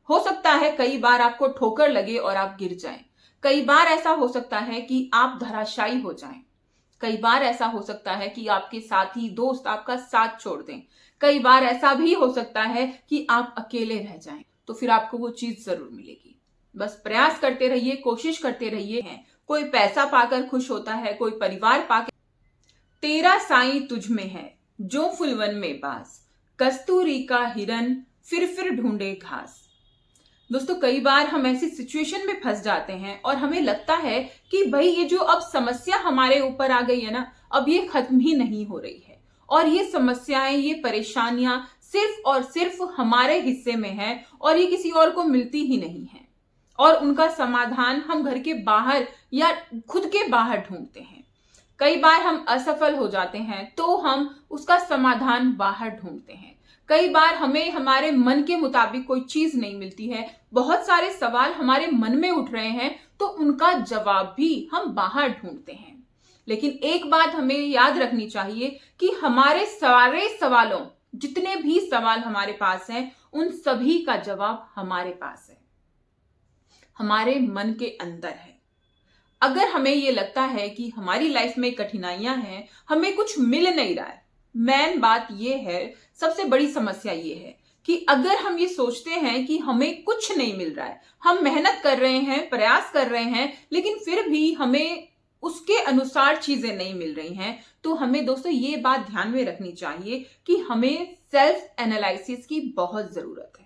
हो सकता है कई बार आपको ठोकर लगे और आप गिर जाएं। कई बार ऐसा हो सकता है कि आप धराशायी हो जाएं। कई बार ऐसा हो सकता है कि आपके साथी दोस्त आपका साथ छोड़ दें। कई बार ऐसा भी हो सकता है कि आप अकेले रह जाएं। तो फिर आपको वो चीज जरूर मिलेगी। बस प्रयास करते रहिए, कोशिश करते रहिए। कोई पैसा पाकर खुश होता है, कोई परिवार पाकर। तेरा साईं तुझ में है, जो फुलवन में बास, कस्तूरी का हिरन फिर ढूंढे घास। दोस्तों, कई बार हम ऐसी सिचुएशन में फंस जाते हैं और हमें लगता है कि भाई ये जो अब समस्या हमारे ऊपर आ गई है ना, अब ये खत्म ही नहीं हो रही है और ये समस्याएं, ये परेशानियां सिर्फ और सिर्फ हमारे हिस्से में है और ये किसी और को मिलती ही नहीं है और उनका समाधान हम घर के बाहर या खुद के बाहर ढूंढते हैं। कई बार हम असफल हो जाते हैं तो हम उसका समाधान बाहर ढूंढते हैं। कई बार हमें हमारे मन के मुताबिक कोई चीज नहीं मिलती है। बहुत सारे सवाल हमारे मन में उठ रहे हैं तो उनका जवाब भी हम बाहर ढूंढते हैं। लेकिन एक बात हमें याद रखनी चाहिए कि हमारे सारे सवालों, जितने भी सवाल हमारे पास हैं, उन सभी का जवाब हमारे पास है, हमारे मन के अंदर है। अगर हमें ये लगता है कि हमारी लाइफ में कठिनाइयां हैं, हमें कुछ मिल नहीं रहा है, मेन बात ये है, सबसे बड़ी समस्या ये है कि अगर हम ये सोचते हैं कि हमें कुछ नहीं मिल रहा है, हम मेहनत कर रहे हैं, प्रयास कर रहे हैं, लेकिन फिर भी हमें उसके अनुसार चीजें नहीं मिल रही हैं, तो हमें दोस्तों ये बात ध्यान में रखनी चाहिए कि हमें सेल्फ एनालिसिस की बहुत जरूरत है।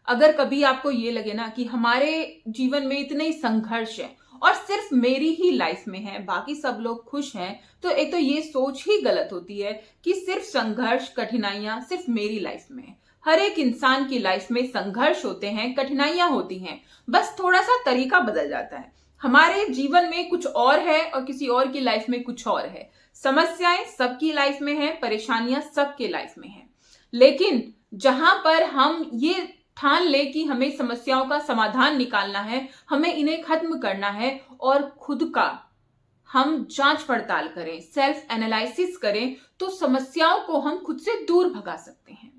अगर कभी आपको ये लगे ना कि हमारे जीवन में इतने संघर्ष है और सिर्फ मेरी ही लाइफ में है, बाकी सब लोग खुश हैं, तो एक तो ये सोच ही गलत होती है कि सिर्फ संघर्ष, कठिनाइयां सिर्फ मेरी लाइफ में है। हर एक इंसान की लाइफ में संघर्ष होते हैं, कठिनाइयां होती हैं, बस थोड़ा सा तरीका बदल जाता है। हमारे जीवन में कुछ और है और किसी और की लाइफ में कुछ और है। समस्याएं सबकी लाइफ में है, परेशानियां सबके लाइफ में है, लेकिन जहां पर हम ये ठान ले कि हमें समस्याओं का समाधान निकालना है, हमें इन्हें खत्म करना है और खुद का हम जांच पड़ताल करें, सेल्फ एनालिसिस करें, तो समस्याओं को हम खुद से दूर भगा सकते हैं।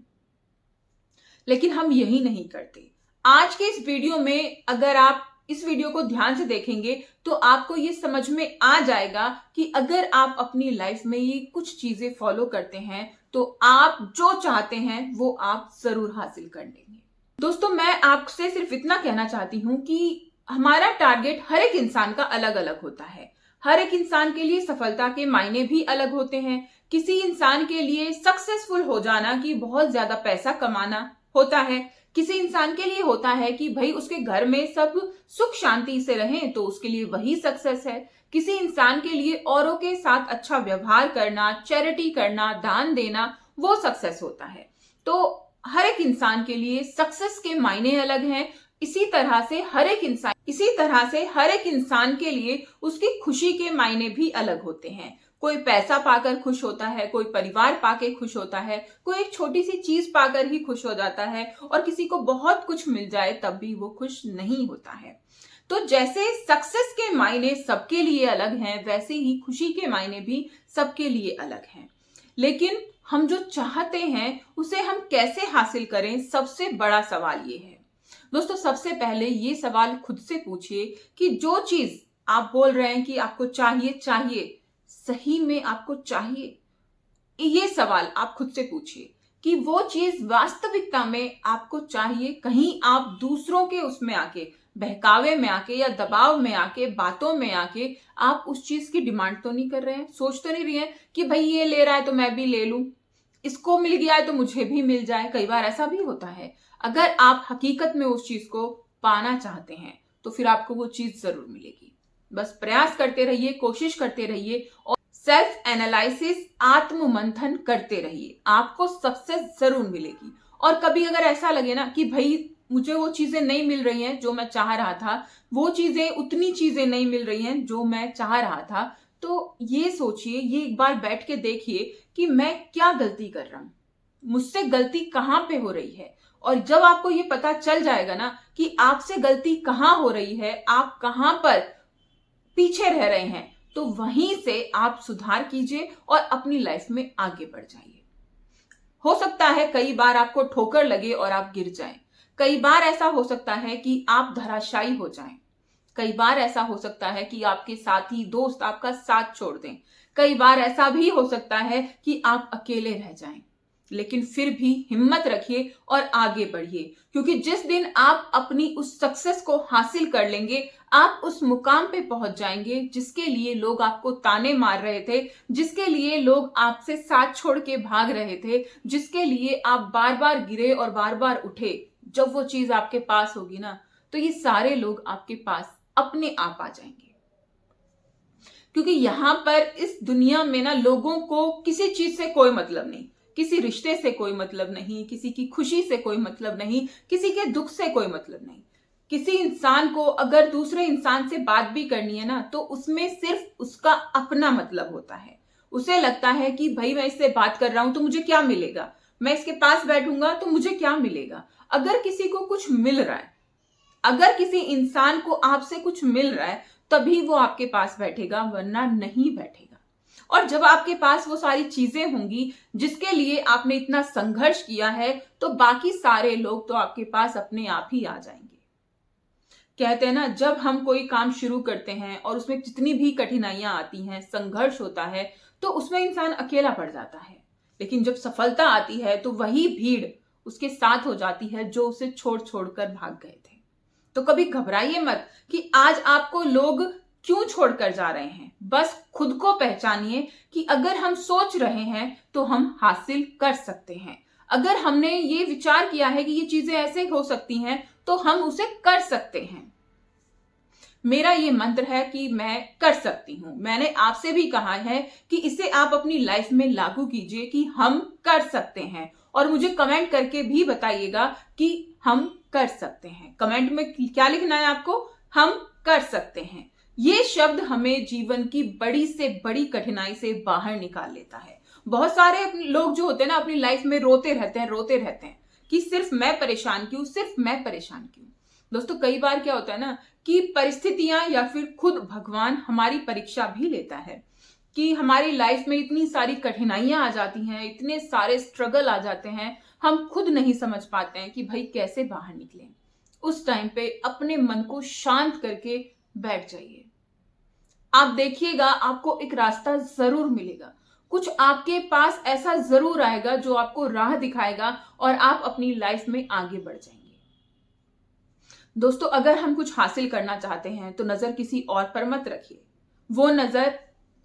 लेकिन हम यही नहीं करते। आज के इस वीडियो में अगर आप इस वीडियो को ध्यान से देखेंगे तो आपको ये समझ में आ जाएगा कि अगर आप अपनी लाइफ में ये कुछ चीजें फॉलो करते हैं तो आप जो चाहते हैं वो आप जरूर हासिल कर लेंगे। दोस्तों, मैं आपसे सिर्फ इतना कहना चाहती हूं कि हमारा टारगेट हर एक इंसान का अलग अलग होता है। हर एक इंसान के लिए सफलता के मायने भी अलग होते हैं। किसी इंसान के लिए सक्सेसफुल हो जाना कि बहुत ज्यादा पैसा कमाना होता है, किसी इंसान के लिए होता है कि भाई उसके घर में सब सुख शांति से रहें, तो उसके लिए वही सक्सेस है। किसी इंसान के लिए औरों के साथ अच्छा व्यवहार करना, चैरिटी करना, दान देना, वो सक्सेस होता है। तो हर एक इंसान के लिए सक्सेस के मायने अलग हैं। इसी तरह से हर एक इंसान के लिए उसकी खुशी के मायने भी अलग होते हैं। कोई पैसा पाकर खुश होता है, कोई परिवार पाके खुश होता है, कोई एक छोटी सी चीज पाकर ही खुश हो जाता है और किसी को बहुत कुछ मिल जाए तब भी वो खुश नहीं होता है। तो जैसे सक्सेस के मायने सबके लिए अलग हैं, वैसे ही खुशी के मायने भी सबके लिए अलग हैं। लेकिन हम जो चाहते हैं उसे हम कैसे हासिल करें, सबसे बड़ा सवाल ये है। दोस्तों, सबसे पहले ये सवाल खुद से पूछिए कि जो चीज आप बोल रहे हैं कि आपको चाहिए, सही में आपको चाहिए? ये सवाल आप खुद से पूछिए कि वो चीज वास्तविकता में आपको चाहिए। कहीं आप दूसरों के उसमें आके, बहकावे में आके या दबाव में आके, बातों में आके आप उस चीज की डिमांड तो नहीं कर रहे हैं, सोच तो नहीं रही हैं कि भाई ये ले रहा है तो मैं भी ले लूं, इसको मिल गया है तो मुझे भी मिल जाए। कई बार ऐसा भी होता है। अगर आप हकीकत में उस चीज को पाना चाहते हैं तो फिर आपको वो चीज जरूर मिलेगी। बस प्रयास करते रहिए, कोशिश करते रहिए और सेल्फ एनालिसिस, आत्म मंथन करते रहिए, आपको सक्सेस जरूर मिलेगी। और कभी अगर ऐसा लगे ना कि भाई मुझे वो चीजें नहीं मिल रही हैं जो मैं चाह रहा था, वो चीजें, उतनी चीजें नहीं मिल रही हैं जो मैं चाह रहा था, तो ये सोचिए, ये एक बार बैठ के देखिए कि मैं क्या गलती कर रहा हूं, मुझसे गलती कहां पे हो रही है। और जब आपको ये पता चल जाएगा ना कि आपसे गलती कहां हो रही है, आप कहां पर पीछे रह रहे हैं, तो वहीं से आप सुधार कीजिए और अपनी लाइफ में आगे बढ़ जाइए। हो सकता है कई बार आपको ठोकर लगे और आप गिर जाएं। कई बार ऐसा हो सकता है कि आप धराशायी हो जाएं। कई बार ऐसा हो सकता है कि आपके साथी दोस्त आपका साथ छोड़ दें। कई बार ऐसा भी हो सकता है कि आप अकेले रह जाएं। लेकिन फिर भी हिम्मत रखिए और आगे बढ़िए, क्योंकि जिस दिन आप अपनी उस सक्सेस को हासिल कर लेंगे, आप उस मुकाम पे पहुंच जाएंगे जिसके लिए लोग आपको ताने मार रहे थे, जिसके लिए लोग आपसे साथ छोड़ के भाग रहे थे, जिसके लिए आप बार बार गिरे और बार बार उठे। जब वो चीज आपके पास होगी ना, तो ये सारे लोग आपके पास अपने आप आ जाएंगे। क्योंकि यहां पर इस दुनिया में ना लोगों को किसी चीज से कोई मतलब नहीं, किसी रिश्ते से कोई मतलब नहीं, किसी की खुशी से कोई मतलब नहीं, किसी के दुख से कोई मतलब नहीं। किसी इंसान को अगर दूसरे इंसान से बात भी करनी है ना, तो उसमें सिर्फ उसका अपना मतलब होता है। उसे लगता है कि भाई मैं इससे बात कर रहा हूं तो मुझे क्या मिलेगा, मैं इसके पास बैठूंगा तो मुझे क्या मिलेगा। अगर किसी को कुछ मिल रहा है, अगर किसी इंसान को आपसे कुछ मिल रहा है, तभी वो आपके पास बैठेगा, वरना नहीं बैठेगा। और जब आपके पास वो सारी चीजें होंगी जिसके लिए आपने इतना संघर्ष किया है, तो बाकी सारे लोग तो आपके पास अपने आप ही आ जाएंगे। कहते हैं ना, जब हम कोई काम शुरू करते हैं और उसमें जितनी भी कठिनाइयां आती हैं, संघर्ष होता है, तो उसमें इंसान अकेला पड़ जाता है। लेकिन जब सफलता आती है तो वही भीड़ उसके साथ हो जाती है जो उसे छोड़ छोड़कर भाग गए थे। तो कभी घबराइए मत कि आज आपको लोग क्यों छोड़कर जा रहे हैं। बस खुद को पहचानिए कि अगर हम सोच रहे हैं तो हम हासिल कर सकते हैं। अगर हमने ये विचार किया है कि ये चीजें ऐसे हो सकती हैं, तो हम उसे कर सकते हैं। मेरा ये मंत्र है कि मैं कर सकती हूं। मैंने आपसे भी कहा है कि इसे आप अपनी लाइफ में लागू कीजिए कि हम कर सकते हैं, और मुझे कमेंट करके भी बताइएगा कि हम कर सकते हैं। कमेंट में क्या लिखना है आपको? हम कर सकते हैं। ये शब्द हमें जीवन की बड़ी से बड़ी कठिनाई से बाहर निकाल लेता है। बहुत सारे लोग जो होते हैं ना, अपनी लाइफ में रोते रहते हैं कि सिर्फ मैं परेशान क्यों, सिर्फ मैं परेशान क्यों। दोस्तों, कई बार क्या होता है ना कि परिस्थितियां या फिर खुद भगवान हमारी परीक्षा भी लेता है, कि हमारी लाइफ में इतनी सारी कठिनाइयां आ जाती हैं, इतने सारे स्ट्रगल आ जाते हैं, हम खुद नहीं समझ पाते हैं कि भाई कैसे बाहर निकलें। उस टाइम पे अपने मन को शांत करके बैठ जाइए। आप देखिएगा, आपको एक रास्ता जरूर मिलेगा। कुछ आपके पास ऐसा जरूर आएगा जो आपको राह दिखाएगा और आप अपनी लाइफ में आगे बढ़ जाएंगे। दोस्तों, अगर हम कुछ हासिल करना चाहते हैं तो नजर किसी और पर मत रखिए, वो नजर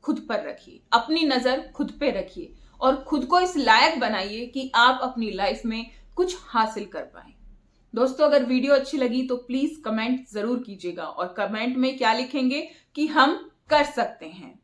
खुद पर रखिए। अपनी नजर खुद पे रखिए और खुद को इस लायक बनाइए कि आप अपनी लाइफ में कुछ हासिल कर पाए। दोस्तों, अगर वीडियो अच्छी लगी तो प्लीज कमेंट जरूर कीजिएगा, और कमेंट में क्या लिखेंगे कि हम कर सकते हैं।